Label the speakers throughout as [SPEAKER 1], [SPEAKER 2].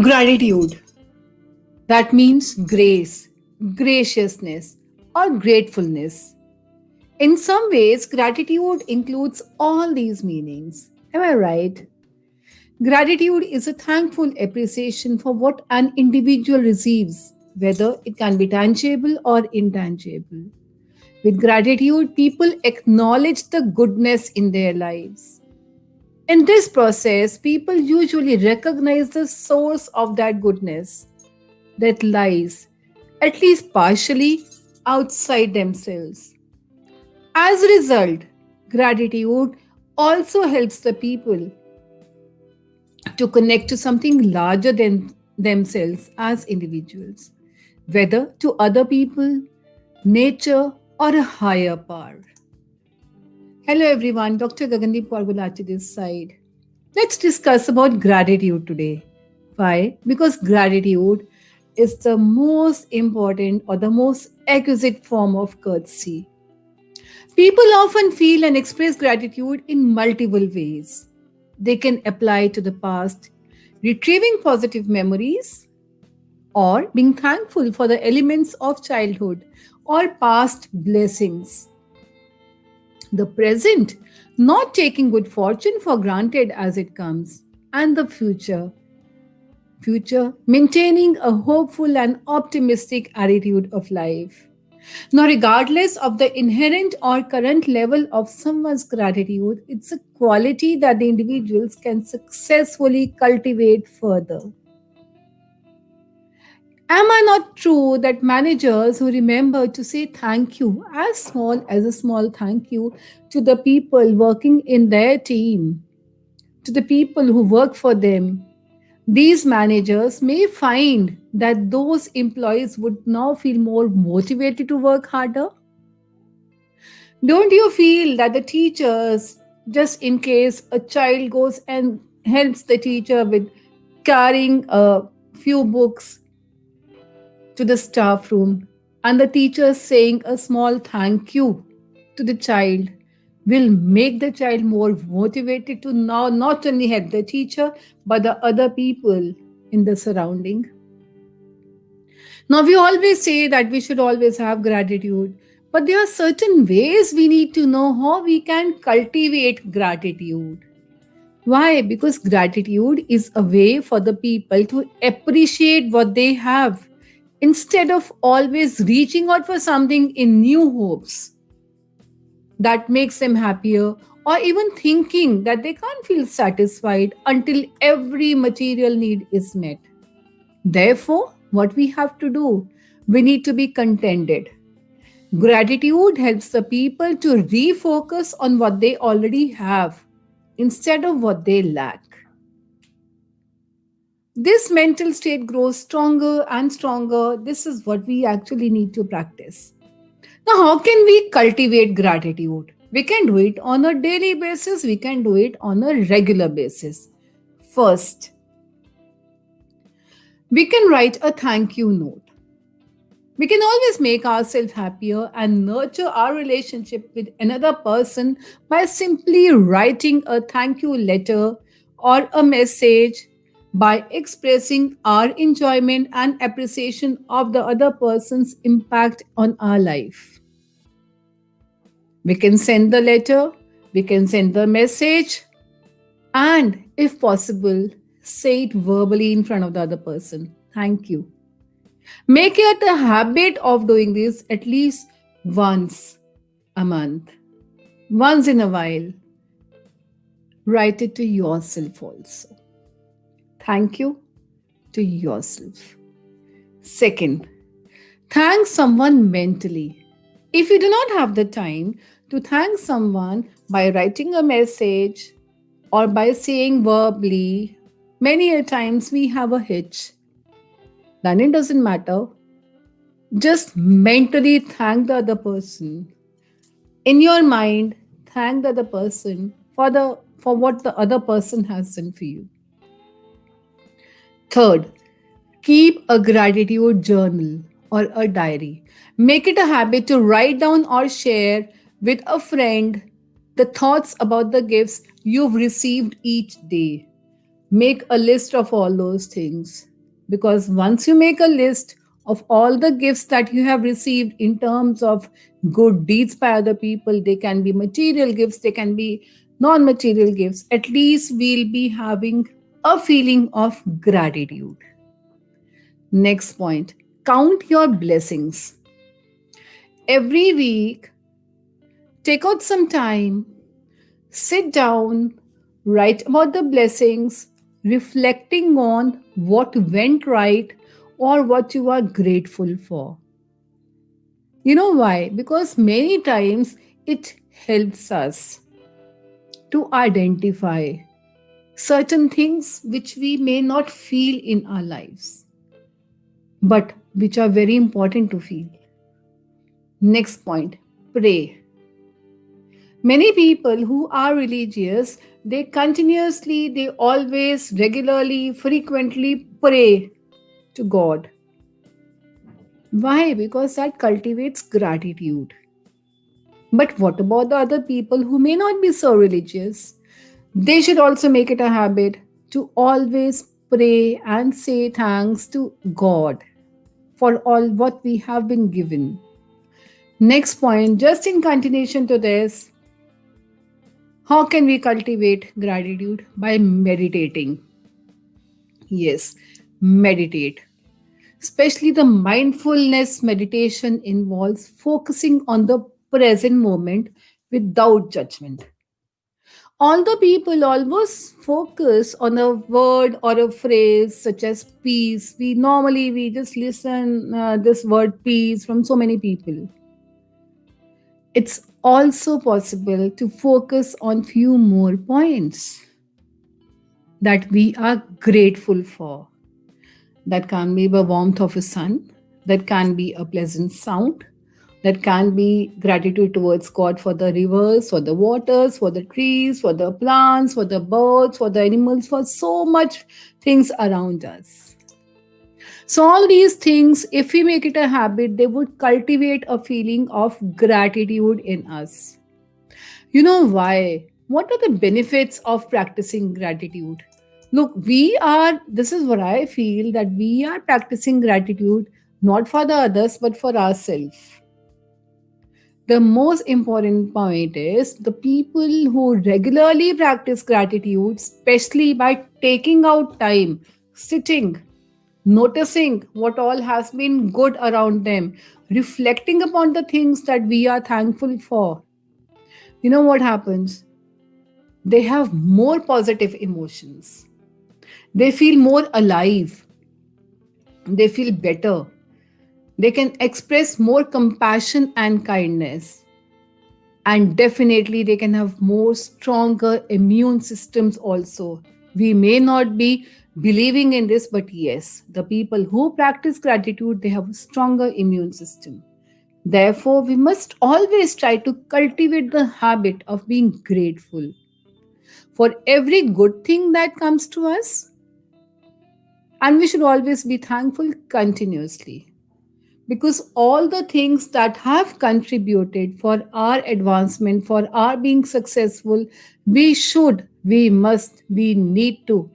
[SPEAKER 1] Gratitude. That means grace, graciousness, or gratefulness. In some ways, gratitude includes all these meanings. Am I right? Gratitude is a thankful appreciation for what an individual receives, whether it can be tangible or intangible. With gratitude, people acknowledge the goodness in their lives. In this process, people usually recognize the source of that goodness that lies, at least partially, outside themselves. As a result, gratitude also helps the people to connect to something larger than themselves as individuals, whether to other people, nature, or a higher power. Hello everyone, Dr. Gagandeep Kaur this side. Let's discuss about gratitude today. Why? Because gratitude is the most important or the most exquisite form of courtesy. People often feel and express gratitude in multiple ways. They can apply to the past, retrieving positive memories, or being thankful for the elements of childhood or past blessings. The present, not taking good fortune for granted as it comes, and the future, maintaining a hopeful and optimistic attitude of life. Now, regardless of the inherent or current level of someone's gratitude, it's a quality that the individuals can successfully cultivate further. Am I not true that managers who remember to say thank you, as small as a small thank you, to the people working in their team, to the people who work for them, these managers may find that those employees would now feel more motivated to work harder? Don't you feel that the teachers, just in case a child goes and helps the teacher with carrying a few books to the staff room, and the teacher saying a small thank you to the child will make the child more motivated to now not only help the teacher but the other people in the surrounding? Now, we always say that we should always have gratitude, but there are certain ways we need to know how we can cultivate gratitude. Why? Because gratitude is a way for the people to appreciate what they have instead of always reaching out for something in new hopes that makes them happier, or even thinking that they can't feel satisfied until every material need is met. Therefore, what we have to do, we need to be contented. Gratitude helps the people to refocus on what they already have instead of what they lack. This mental state grows stronger and stronger. This is what we actually need to practice. Now, how can we cultivate gratitude? We can do it on a daily basis, we can do it on a regular basis. First, we can write a thank you note. We can always make ourselves happier and nurture our relationship with another person by simply writing a thank you letter or a message, by expressing our enjoyment and appreciation of the other person's impact on our life. We can send the letter, we can send the message, and if possible, say it verbally in front of the other person. Thank you. Make it a habit of doing this at least once a month. Once in a while, write it to yourself also. Thank you to yourself. Second, thank someone mentally. If you do not have the time to thank someone by writing a message or by saying verbally, many a times we have a hitch. Then it doesn't matter. Just mentally thank the other person. In your mind, thank the other person for what the other person has done for you. Third, keep a gratitude journal or a diary. Make it a habit to write down or share with a friend the thoughts about the gifts you've received each day. Make a list of all those things. Because once you make a list of all the gifts that you have received in terms of good deeds by other people, they can be material gifts, they can be non material gifts, at least we'll be having a feeling of gratitude. Next point, count your blessings. Every week, take out some time, sit down, write about the blessings, reflecting on what went right or what you are grateful for. You know why? Because many times it helps us to identify certain things which we may not feel in our lives, but which are very important to feel. Next point, pray. Many people who are religious, they continuously, they always, regularly, frequently pray to God. Why? Because that cultivates gratitude. But what about the other people who may not be so religious? They should also make it a habit to always pray and say thanks to God for all what we have been given. Next point, just in continuation to this, how can we cultivate gratitude? By meditating. Yes, meditate. Especially the mindfulness meditation involves focusing on the present moment without judgment. Although people always focus on a word or a phrase such as peace, we just listen this word peace from so many people. It's also possible to focus on few more points that we are grateful for. That can be the warmth of a sun, that can be a pleasant sound, that can be gratitude towards God for the rivers, for the waters, for the trees, for the plants, for the birds, for the animals, for so much things around us. So, all these things, if we make it a habit, they would cultivate a feeling of gratitude in us. You know why? What are the benefits of practicing gratitude? Look, this is what I feel, that we are practicing gratitude not for the others but for ourselves. The most important point is the people who regularly practice gratitude, especially by taking out time, sitting, noticing what all has been good around them, reflecting upon the things that we are thankful for. You know what happens? They have more positive emotions. They feel more alive. They feel better. They can express more compassion and kindness. And definitely, they can have more stronger immune systems also. We may not be believing in this, but yes, the people who practice gratitude, they have a stronger immune system. Therefore, we must always try to cultivate the habit of being grateful for every good thing that comes to us, and we should always be thankful continuously, because all the things that have contributed for our advancement, for our being successful, we need to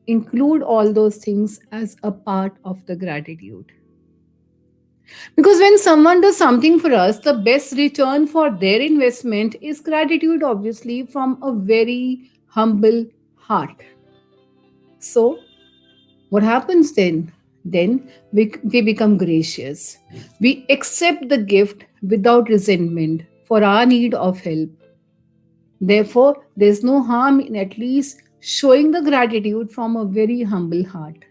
[SPEAKER 1] include all those things as a part of the gratitude. Because when someone does something for us, the best return for their investment is gratitude, obviously, from a very humble heart. So, what happens then? Then we become gracious. We accept the gift without resentment for our need of help. Therefore, there's no harm in at least showing the gratitude from a very humble heart.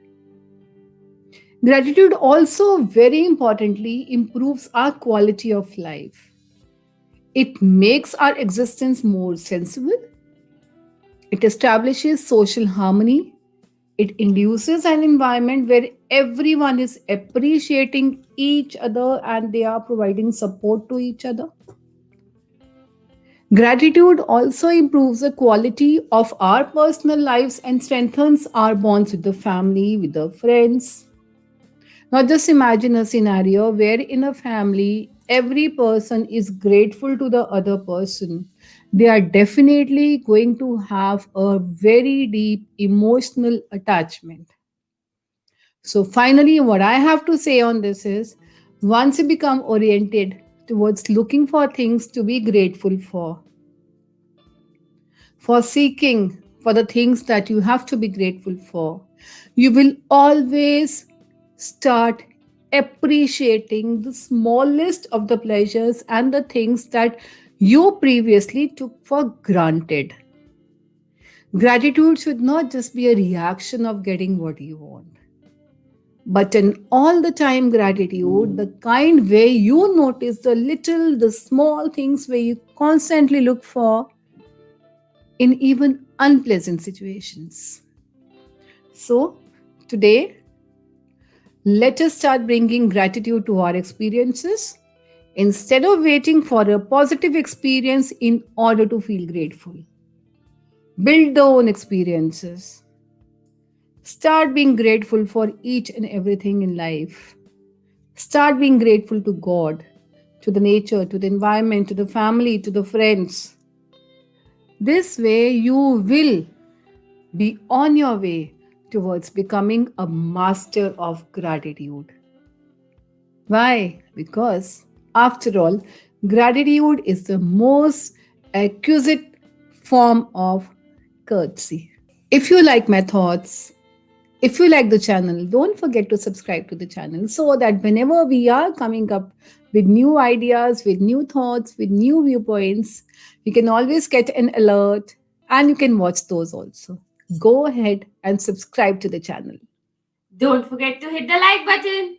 [SPEAKER 1] Gratitude also, very importantly, improves our quality of life. It makes our existence more sensible. It establishes social harmony. It induces an environment where everyone is appreciating each other and they are providing support to each other. Gratitude also improves the quality of our personal lives and strengthens our bonds with the family, with the friends. Now, just imagine a scenario where in a family, every person is grateful to the other person. they are definitely going to have a very deep emotional attachment. So, finally, what I have to say on this is once you become oriented towards looking for things to be grateful for seeking for the things that you have to be grateful for, you will always start appreciating the smallest of the pleasures and the things that you previously took for granted. Gratitude should not just be a reaction of getting what you want, but an all the time gratitude, the kind where you notice the little, the small things where you constantly look for in even unpleasant situations. So, today, let us start bringing gratitude to our experiences instead of waiting for a positive experience in order to feel grateful. Build their own experiences. Start being grateful for each and everything in life. Start being grateful to God, to the nature, to the environment, to the family, to the friends. This way, you will be on your way towards becoming a master of gratitude. Why? Because, after all, gratitude is the most exquisite form of courtesy. If you like my thoughts, if you like the channel, don't forget to subscribe to the channel so that whenever we are coming up with new ideas, with new thoughts, with new viewpoints, you can always get an alert and you can watch those also. Go ahead and subscribe to the channel.
[SPEAKER 2] Don't forget to hit the like button.